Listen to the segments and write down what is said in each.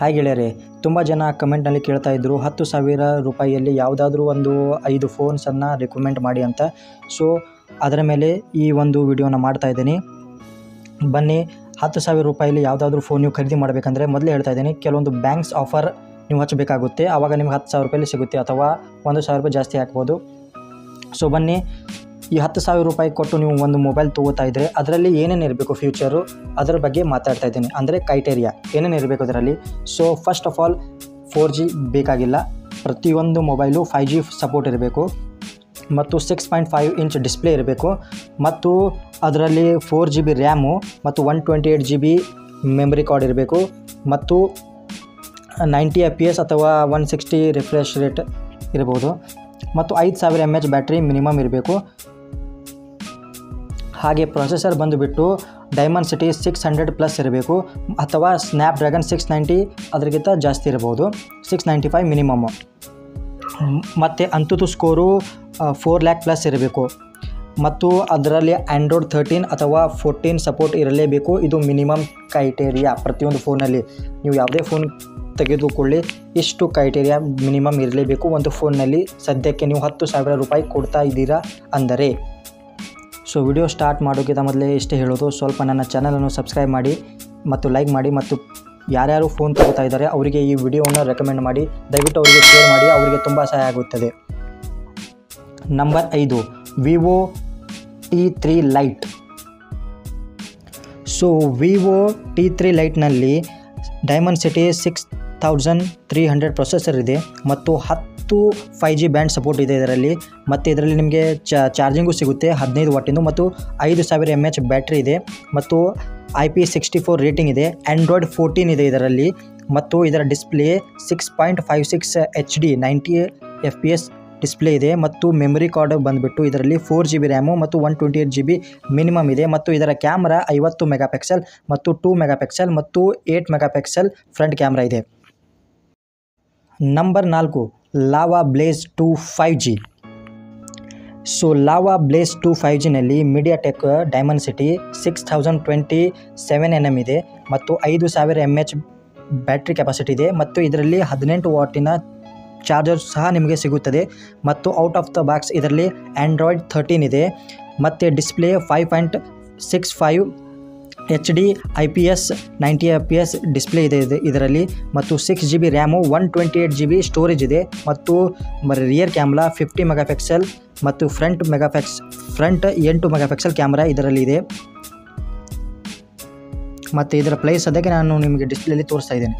Hi ಗೆಳೆಯರೇ, ತುಂಬ ಜನ ಕಮೆಂಟ್ನಲ್ಲಿ ಕೇಳ್ತಾ ಇದ್ದರು 10,000 ರೂಪಾಯಿಯಲ್ಲಿ ಯಾವುದಾದ್ರೂ ಒಂದು 5 ಫೋನ್ಸನ್ನು ರೆಕಮೆಂಡ್ ಮಾಡಿ ಅಂತ. ಸೊ ಅದರ ಮೇಲೆ ಈ ಒಂದು ವಿಡಿಯೋನ ಮಾಡ್ತಾ ಇದ್ದೀನಿ. ಬನ್ನಿ, 10,000 ರೂಪಾಯಿಯಲ್ಲಿ ಯಾವುದಾದ್ರೂ ಫೋನ್ ನೀವು ಖರೀದಿ ಮಾಡಬೇಕಂದ್ರೆ ಮೊದಲೇ ಹೇಳ್ತಾ ಇದ್ದೀನಿ, ಕೆಲವೊಂದು ಬ್ಯಾಂಕ್ಸ್ ಆಫರ್ ನೀವು ಹಚ್ಚಬೇಕಾಗುತ್ತೆ. ಆವಾಗ ನಿಮ್ಗೆ 10,000 ರೂಪಾಯಲ್ಲಿ ಸಿಗುತ್ತೆ, ಅಥವಾ 1,000 ರೂಪಾಯಿ ಜಾಸ್ತಿ ಹಾಕ್ಬೋದು. ಸೊ ಬನ್ನಿ, ಈ 10,000 ರೂಪಾಯಿ ಕೊಟ್ಟು ನೀವು ಒಂದು ಮೊಬೈಲ್ ತೊಗೋತಾ ಇದ್ದರೆ ಅದರಲ್ಲಿ ಏನೇನು ಇರಬೇಕು ಫ್ಯೂಚರು, ಅದರ ಬಗ್ಗೆ ಮಾತಾಡ್ತಾ ಇದ್ದೀನಿ. ಅಂದರೆ ಕ್ರೈಟೇರಿಯಾ ಏನೇನು ಇರಬೇಕು ಅದರಲ್ಲಿ. So first of all 4G ಬೇಕಾಗಿಲ್ಲ. ಪ್ರತಿಯೊಂದು ಮೊಬೈಲು 5G ಸಪೋರ್ಟ್ ಇರಬೇಕು, ಮತ್ತು 6.5 ಇಂಚ್ ಡಿಸ್ಪ್ಲೇ ಇರಬೇಕು, ಮತ್ತು ಅದರಲ್ಲಿ 4GB ರ್ಯಾಮು ಮತ್ತು 128GB ಮೆಮರಿ ಕಾರ್ಡ್ ಇರಬೇಕು, ಮತ್ತು 90 FPS ಅಥವಾ 160 ರಿಫ್ರೆಶ್ ರೇಟ್ ಇರ್ಬೋದು, ಮತ್ತು 5000 mAh ಬ್ಯಾಟ್ರಿ ಮಿನಿಮಮ್ ಇರಬೇಕು. ಹಾಗೆ ಪ್ರೊಸೆಸರ್ ಬಂದುಬಿಟ್ಟು ಡೈಮಂಡ್ 600+ ಇರಬೇಕು, ಅಥವಾ ಸ್ನ್ಯಾಪ್ಡ್ರ್ಯಾಗನ್ 690 ಅದರಿಗಿಂತ ಜಾಸ್ತಿ ಇರಬಹುದು, 695 ಮಿನಿಮಮ್ಮು. ಮತ್ತು ಅಂಥದ್ದು ಸ್ಕೋರು 4 lakh+ ಇರಬೇಕು, ಮತ್ತು ಅದರಲ್ಲಿ ಆ್ಯಂಡ್ರಾಯ್ಡ್ 13 ಅಥವಾ 14 ಸಪೋರ್ಟ್ ಇರಲೇಬೇಕು. ಇದು ಮಿನಿಮಮ್ ಕ್ರೈಟೇರಿಯಾ. ಪ್ರತಿಯೊಂದು ಫೋನಲ್ಲಿ ನೀವು ಯಾವುದೇ ಫೋನ್ ತೆಗೆದುಕೊಳ್ಳಿ, ಇಷ್ಟು ಕ್ರೈಟೇರಿಯಾ ಮಿನಿಮಮ್ ಇರಲೇಬೇಕು ಒಂದು ಫೋನ್ನಲ್ಲಿ. ಸದ್ಯಕ್ಕೆ ನೀವು 10,000 ರೂಪಾಯಿ ಕೊಡ್ತಾ ಇದ್ದೀರಾ ಅಂದರೆ. ಸೊ ವಿಡಿಯೋ ಸ್ಟಾರ್ಟ್ ಮಾಡೋಕ್ಕಿಂತ ಮೊದಲೇ ಇಷ್ಟೇ ಹೇಳೋದು, ಸ್ವಲ್ಪ ನನ್ನ ಚಾನಲನ್ನು ಸಬ್ಸ್ಕ್ರೈಬ್ ಮಾಡಿ ಮತ್ತು ಲೈಕ್ ಮಾಡಿ, ಮತ್ತು ಯಾರ್ಯಾರು ಫೋನ್ ತಗೋತಾ ಇದ್ದಾರೆ ಅವರಿಗೆ ಈ ವಿಡಿಯೋವನ್ನು ರೆಕಮೆಂಡ್ ಮಾಡಿ, ದಯವಿಟ್ಟು ಅವರಿಗೆ ಶೇರ್ ಮಾಡಿ, ಅವರಿಗೆ ತುಂಬ ಸಹಾಯ ಆಗುತ್ತದೆ. Number 5, Vivo T3 lite. So Vivo T3 ಲೈಟ್ನಲ್ಲಿ ಡೈಮಂಡ್ 6300 ಪ್ರೊಸೆಸರ್ ಇದೆ, ಮತ್ತು 10 5G ಬ್ಯಾಂಡ್ ಸಪೋರ್ಟ್ ಇದೆ ಇದರಲ್ಲಿ. ಮತ್ತು ಇದರಲ್ಲಿ ನಿಮಗೆ ಚಾರ್ಜಿಂಗು ಸಿಗುತ್ತೆ 15 ವಾಟಿಂದು, ಮತ್ತು 5000 mAh ಬ್ಯಾಟ್ರಿ ಇದೆ, ಮತ್ತು IP64 ರೇಟಿಂಗ್ ಇದೆ. ಆ್ಯಂಡ್ರಾಯ್ಡ್ 14 ಇದೆ ಇದರಲ್ಲಿ, ಮತ್ತು ಇದರ ಡಿಸ್ಪ್ಲೇ 6.56 HD 90 FPS ಡಿಸ್ಪ್ಲೇ ಇದೆ, ಮತ್ತು ಮೆಮರಿ ಕಾರ್ಡ್ ಬಂದುಬಿಟ್ಟು ಇದರಲ್ಲಿ 4GB ರ್ಯಾಮು ಮತ್ತು 128GB ಮಿನಿಮಮ್ ಇದೆ. ಮತ್ತು ಇದರ ಕ್ಯಾಮ್ರಾ 50 ಮೆಗಾಪಿಕ್ಸೆಲ್ ಮತ್ತು 2 ಮೆಗಾಪಿಕ್ಸೆಲ್ ಮತ್ತು 8 ಮೆಗಾಪಿಕ್ಸೆಲ್ ಫ್ರಂಟ್ ಕ್ಯಾಮ್ರಾ ಇದೆ. Number 4, Lava Blaze 2 5G. So Lava Blaze 2 5Gನಲ್ಲಿ ಮೀಡಿಯಾಟೆಕ್ ಡೈಮಂಡ್ 6027nm ಇದೆ, ಮತ್ತು 5000 mAh ಬ್ಯಾಟ್ರಿ ಕೆಪಾಸಿಟಿ ಇದೆ, ಮತ್ತು ಇದರಲ್ಲಿ 18 ವಾಟಿನ ಚಾರ್ಜರ್ ಸಹ ನಿಮಗೆ ಸಿಗುತ್ತದೆ. ಮತ್ತು ಔಟ್ ಆಫ್ ದ ಬಾಕ್ಸ್ ಇದರಲ್ಲಿ ಆ್ಯಂಡ್ರಾಯ್ಡ್ 13 ಇದೆ, ಮತ್ತು display 5.65 HD IPS 90 FPS display ಇದೆ ಇದರಲ್ಲಿ, ಮತ್ತು 6GB ರ್ಯಾಮು 128GB ಸ್ಟೋರೇಜ್ ಇದೆ, ಮತ್ತು ರಿಯರ್ ಕ್ಯಾಮ್ರಾ 50 ಮೆಗಾಪಿಕ್ಸೆಲ್ ಮತ್ತು ಫ್ರಂಟ್ 8 ಮೆಗಾಪಿಕ್ಸೆಲ್ ಕ್ಯಾಮ್ರಾ ಇದರಲ್ಲಿ ಇದೆ. ಮತ್ತು ಇದರ ಪ್ರೈಸ್ ಅದಕ್ಕೆ ನಾನು ನಿಮಗೆ ಡಿಸ್ಪ್ಲೇಲಿ ತೋರಿಸ್ತಾ ಇದ್ದೇನೆ.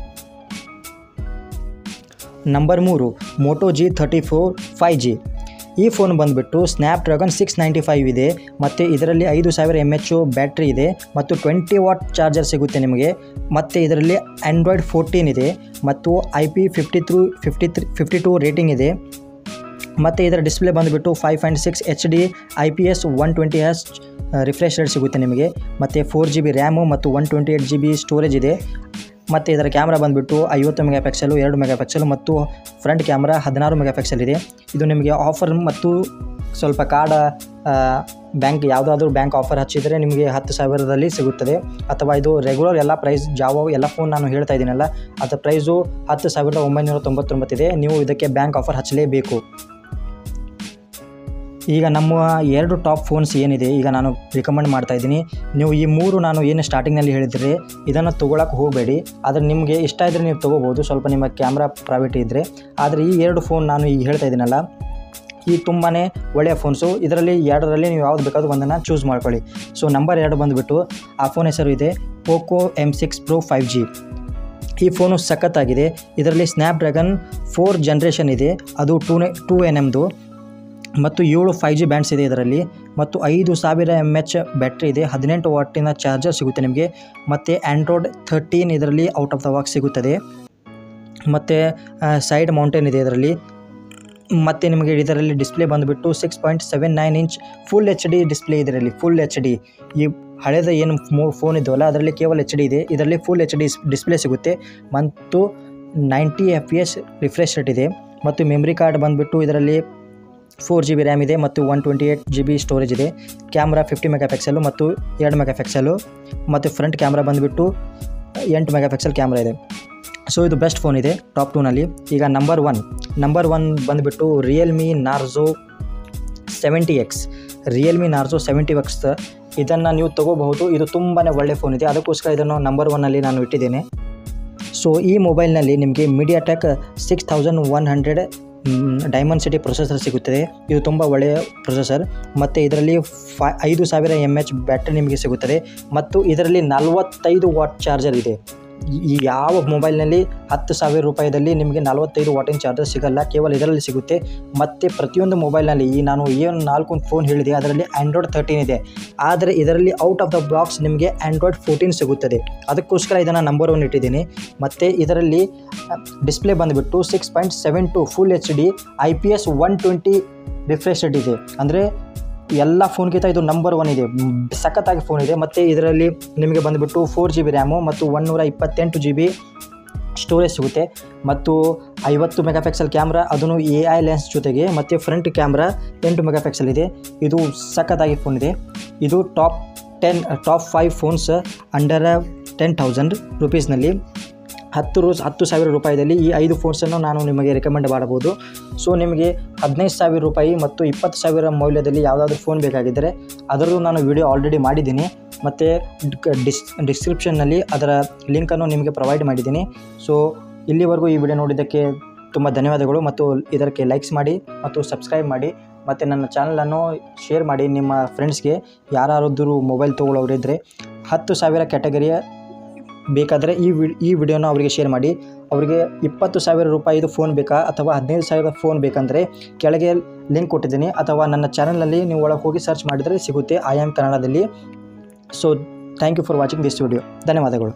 Number 3, Moto G34 5G. ಈ ಫೋನ್ ಬಂದುಬಿಟ್ಟು ಸ್ನ್ಯಾಪ್ಡ್ರ್ಯಾಗನ್ 695 ಇದೆ, ಮತ್ತು ಇದರಲ್ಲಿ 5000 mAh ಬ್ಯಾಟ್ರಿ ಇದೆ, ಮತ್ತು 20 ವಾಟ್ ಚಾರ್ಜರ್ ಸಿಗುತ್ತೆ ನಿಮಗೆ. ಮತ್ತು ಇದರಲ್ಲಿ ಆ್ಯಂಡ್ರಾಯ್ಡ್ 14 ಇದೆ, ಮತ್ತು IP52 ರೇಟಿಂಗ್ ಇದೆ. ಮತ್ತು ಇದರ ಡಿಸ್ಪ್ಲೇ ಬಂದುಬಿಟ್ಟು 5.6 HD IPS 120Hz refresh rate ಸಿಗುತ್ತೆ ನಿಮಗೆ. ಮತ್ತು 4GB ರ್ಯಾಮು ಮತ್ತು 128GB ಸ್ಟೋರೇಜ್ ಇದೆ. ಮತ್ತು ಇದರ ಕ್ಯಾಮ್ರಾ ಬಂದುಬಿಟ್ಟು 50 ಮೆಗಾಪಿಕ್ಸೆಲು 2 ಮೆಗಾಪಿಕ್ಸೆಲ್, ಮತ್ತು ಫ್ರಂಟ್ ಕ್ಯಾಮ್ರಾ 16 ಮೆಗಾಪಿಕ್ಸೆಲ್ ಇದೆ. ಇದು ನಿಮಗೆ ಆಫರ್ ಮತ್ತು ಸ್ವಲ್ಪ ಬ್ಯಾಂಕ್ ಯಾವುದಾದ್ರೂ ಬ್ಯಾಂಕ್ ಆಫರ್ ಹಚ್ಚಿದರೆ ನಿಮಗೆ 10,000ರಲ್ಲಿ ಸಿಗುತ್ತದೆ. ಅಥವಾ ಇದು ರೆಗ್ಯುಲರ್ ಎಲ್ಲ ಪ್ರೈಸ್ ಎಲ್ಲ ಫೋನ್ ನಾನು ಹೇಳ್ತಾ ಇದ್ದೀನಲ್ಲ, ಅದರ ಪ್ರೈಸು 10,999 ಇದೆ. ನೀವು ಇದಕ್ಕೆ ಬ್ಯಾಂಕ್ ಆಫರ್ ಹಚ್ಚಲೇಬೇಕು. ಈಗ ನಮ್ಮ 2 ಟಾಪ್ ಫೋನ್ಸ್ ಏನಿದೆ ಈಗ ನಾನು ರಿಕಮೆಂಡ್ ಮಾಡ್ತಾ ಇದ್ದೀನಿ. ನೀವು ಈ 3 ನಾನು ಏನು ಸ್ಟಾರ್ಟಿಂಗ್ನಲ್ಲಿ ಹೇಳಿದರೆ ಇದನ್ನು ತೊಗೊಳಕ್ಕೆ ಹೋಗಬೇಡಿ. ಆದರೆ ನಿಮಗೆ ಇಷ್ಟ ಇದ್ದರೆ ನೀವು ತೊಗೋಬೋದು, ಸ್ವಲ್ಪ ನಿಮ್ಮ ಕ್ಯಾಮ್ರಾ ಪ್ರೈವೇಟ್ ಇದ್ದರೆ. ಆದರೆ ಈ 2 ಫೋನ್ ನಾನು ಈಗ ಹೇಳ್ತಾ ಇದ್ದೀನಲ್ಲ, ಈ ತುಂಬಾ ಒಳ್ಳೆಯ ಫೋನ್ಸು. ಇದರಲ್ಲಿ 2ರಲ್ಲಿ ನೀವು ಯಾವ್ದು ಬೇಕಾದರೂ ಒಂದನ್ನು ಚೂಸ್ ಮಾಡ್ಕೊಳ್ಳಿ. ಸೊ ನಂಬರ್ 2 ಬಂದುಬಿಟ್ಟು ಆ ಫೋನ್ ಹೆಸರು ಇದೆ ಪೋಕೋ M6 Pro 5G. ಈ ಫೋನು ಸಖತ್ತಾಗಿದೆ. ಇದರಲ್ಲಿ ಸ್ನ್ಯಾಪ್ಡ್ರ್ಯಾಗನ್ 4 ಜನರೇಷನ್ ಇದೆ, ಅದು 2nmದು, ಮತ್ತು 7 5G ಬ್ಯಾಂಡ್ಸ್ ಇದೆ ಇದರಲ್ಲಿ, ಮತ್ತು 5000 mAh ಬ್ಯಾಟ್ರಿ ಇದೆ, 18 ವಾಟಿನ ಚಾರ್ಜರ್ ಸಿಗುತ್ತೆ ನಿಮಗೆ. ಮತ್ತು ಆ್ಯಂಡ್ರಾಯ್ಡ್ 13 ಇದರಲ್ಲಿ ಔಟ್ ಆಫ್ ದ ಬಾಕ್ಸ್ ಸಿಗುತ್ತದೆ, ಮತ್ತು ಸೈಡ್ ಮೌಂಟೇನ್ ಇದೆ ಇದರಲ್ಲಿ. ಮತ್ತು ನಿಮಗೆ ಇದರಲ್ಲಿ ಡಿಸ್ಪ್ಲೇ ಬಂದುಬಿಟ್ಟು 6.79 ಇಂಚ್ ಫುಲ್ HD ಡಿಸ್ಪ್ಲೇ ಇದರಲ್ಲಿ, ಫುಲ್ HD. ಈ ಹಳೆದ ಏನು ಫೋನ್ ಇದ್ದವಲ್ಲ ಅದರಲ್ಲಿ ಕೇವಲ HD ಇದೆ, ಇದರಲ್ಲಿ ಫುಲ್ HD ಡಿಸ್ಪ್ಲೇ ಸಿಗುತ್ತೆ, ಮತ್ತು 90 FPS ರಿಫ್ರೆಶ್ ರೇಟ್ ಇದೆ. ಮತ್ತು ಮೆಮರಿ ಕಾರ್ಡ್ ಬಂದುಬಿಟ್ಟು ಇದರಲ್ಲಿ 4GB ರ್ಯಾಮ್ ಇದೆ, ಮತ್ತು 128GB ಸ್ಟೋರೇಜ್ ಇದೆ. ಕ್ಯಾಮ್ರಾ 50 ಮೆಗಾಪಿಕ್ಸೆಲು ಮತ್ತು 2 ಮೆಗಾಪಿಕ್ಸೆಲು, ಮತ್ತು ಫ್ರಂಟ್ ಕ್ಯಾಮ್ರಾ ಬಂದುಬಿಟ್ಟು 8 ಮೆಗಾಪಿಕ್ಸೆಲ್ ಕ್ಯಾಮ್ರಾ ಇದೆ. ಸೊ ಇದು ಬೆಸ್ಟ್ ಫೋನ್ ಇದೆ ಟಾಪ್ 2ನಲ್ಲಿ. ಈಗ ನಂಬರ್ ಒನ್ ಬಂದುಬಿಟ್ಟು Realme Narzo 70X. Realme Narzo 70X ಇದನ್ನು ನೀವು ತೊಗೋಬಹುದು. ಇದು ತುಂಬಾ ಒಳ್ಳೆ ಫೋನ್ ಇದೆ, ಅದಕ್ಕೋಸ್ಕರ ಇದನ್ನು ನಂಬರ್ 1ನಲ್ಲಿ ನಾನು ಇಟ್ಟಿದ್ದೇನೆ. ಸೊ ಈ ಮೊಬೈಲ್ನಲ್ಲಿ ನಿಮಗೆ ಮೀಡಿಯಾಟೆಕ್ 6100 ಡೈಮಂಡ್ ಸಿಟಿ ಪ್ರೊಸೆಸರ್ ಸಿಗುತ್ತದೆ. ಇದು ತುಂಬ ಒಳ್ಳೆಯ ಪ್ರೊಸೆಸರ್ ಮತ್ತು ಇದರಲ್ಲಿ 5000 mAh ಬ್ಯಾಟ್ರಿ ನಿಮಗೆ ಸಿಗುತ್ತದೆ ಮತ್ತು ಇದರಲ್ಲಿ 45 ವಾಟ್ ಚಾರ್ಜರ್ ಇದೆ. ಈ ಯಾವ ಮೊಬೈಲ್ನಲ್ಲಿ 10,000 ರೂಪಾಯಿದಲ್ಲಿ ನಿಮಗೆ 45 ವಾಟಿನ ಚಾರ್ಜರ್ ಸಿಗಲ್ಲ, ಕೇವಲ ಇದರಲ್ಲಿ ಸಿಗುತ್ತೆ. ಮತ್ತು ಪ್ರತಿಯೊಂದು ಮೊಬೈಲ್ನಲ್ಲಿ ನಾನು ಏನು 4 ಫೋನ್ ಹೇಳಿದೆ ಅದರಲ್ಲಿ ಆ್ಯಂಡ್ರಾಯ್ಡ್ 13 ಇದೆ, ಆದರೆ ಇದರಲ್ಲಿ ಔಟ್ ಆಫ್ ದ ಬಾಕ್ಸ್ ನಿಮಗೆ ಆ್ಯಂಡ್ರಾಯ್ಡ್ 14 ಸಿಗುತ್ತದೆ. ಅದಕ್ಕೋಸ್ಕರ ಇದನ್ನು ನಂಬರ್ 1 ಇಟ್ಟಿದ್ದೀನಿ. ಮತ್ತು ಇದರಲ್ಲಿ ಡಿಸ್ಪ್ಲೇ ಬಂದುಬಿಟ್ಟು 6.72 full HD IPS 120 refresh rate ಇದೆ. ಅಂದರೆ ಎಲ್ಲ ಫೋನ್ಗಿಂತ ಇದು ನಂಬರ್ 1 ಇದೆ, ಸಖತ್ತಾಗಿ ಫೋನ್ ಇದೆ. ಮತ್ತು ಇದರಲ್ಲಿ ನಿಮಗೆ ಬಂದುಬಿಟ್ಟು 4GB ರ್ಯಾಮು ಮತ್ತು 128GB ಸ್ಟೋರೇಜ್ ಸಿಗುತ್ತೆ ಮತ್ತು 50 ಮೆಗಾಪಿಕ್ಸೆಲ್ ಕ್ಯಾಮ್ರಾ, ಅದನ್ನು AI ಲೆನ್ಸ್ ಜೊತೆಗೆ. ಮತ್ತು ಫ್ರಂಟ್ ಕ್ಯಾಮ್ರಾ 8 ಮೆಗಾಪಿಕ್ಸೆಲ್ ಇದೆ. ಇದು ಸಖತ್ತಾಗಿ ಫೋನ್ ಇದೆ. ಇದು ಟಾಪ್ 5 ಫೋನ್ಸ್ ಅಂಡರ್ 10,000 ರೂಪೀಸ್ನಲ್ಲಿ 10,000 ರೂಪಾಯಿದಲ್ಲಿ ಈ 5 ಫೋನ್ಸನ್ನು ನಾನು ನಿಮಗೆ ರೆಕಮೆಂಡ್ ಮಾಡಬಹುದು. ಸೊ ನಿಮಗೆ 15,000 ರೂಪಾಯಿ ಮತ್ತು 20,000 ಮೌಲ್ಯದಲ್ಲಿ ಯಾವುದಾದ್ರೂ ಫೋನ್ ಬೇಕಾಗಿದ್ದರೆ ಅದರದ್ದು ನಾನು ವಿಡಿಯೋ ಆಲ್ರೆಡಿ ಮಾಡಿದ್ದೀನಿ ಮತ್ತು ಡಿಸ್ಕ್ರಿಪ್ಷನ್ನಲ್ಲಿ ಅದರ ಲಿಂಕನ್ನು ನಿಮಗೆ ಪ್ರೊವೈಡ್ ಮಾಡಿದ್ದೀನಿ. ಸೊ ಇಲ್ಲಿವರೆಗೂ ಈ ವಿಡಿಯೋ ನೋಡಿದ್ದಕ್ಕೆ ತುಂಬ ಧನ್ಯವಾದಗಳು ಮತ್ತು ಇದಕ್ಕೆ ಲೈಕ್ಸ್ ಮಾಡಿ ಮತ್ತು ಸಬ್ಸ್ಕ್ರೈಬ್ ಮಾಡಿ ಮತ್ತು ನನ್ನ ಚಾನಲನ್ನು ಶೇರ್ ಮಾಡಿ. ನಿಮ್ಮ ಫ್ರೆಂಡ್ಸ್ಗೆ ಯಾರಾದರೂ ಮೊಬೈಲ್ ತೊಗೊಳ್ಳೋರಿದ್ದರೆ 10,000 ಕ್ಯಾಟಗರಿಯ ಬೇಕಾದರೆ ಈ ವಿಡಿಯೋನ ಅವರಿಗೆ ಶೇರ್ ಮಾಡಿ. ಅವರಿಗೆ 20,000 ರೂಪಾಯಿದು ಫೋನ್ ಬೇಕಾ ಅಥವಾ 15,000 ಫೋನ್ ಬೇಕಂದರೆ ಕೆಳಗೆ ಲಿಂಕ್ ಕೊಟ್ಟಿದ್ದೀನಿ, ಅಥವಾ ನನ್ನ ಚಾನಲ್ನಲ್ಲಿ ನೀವು ಒಳಗೆ ಹೋಗಿ ಸರ್ಚ್ ಮಾಡಿದರೆ ಸಿಗುತ್ತೆ IM ಕನ್ನಡದಲ್ಲಿ. So thank you for watching this video. ಧನ್ಯವಾದಗಳು.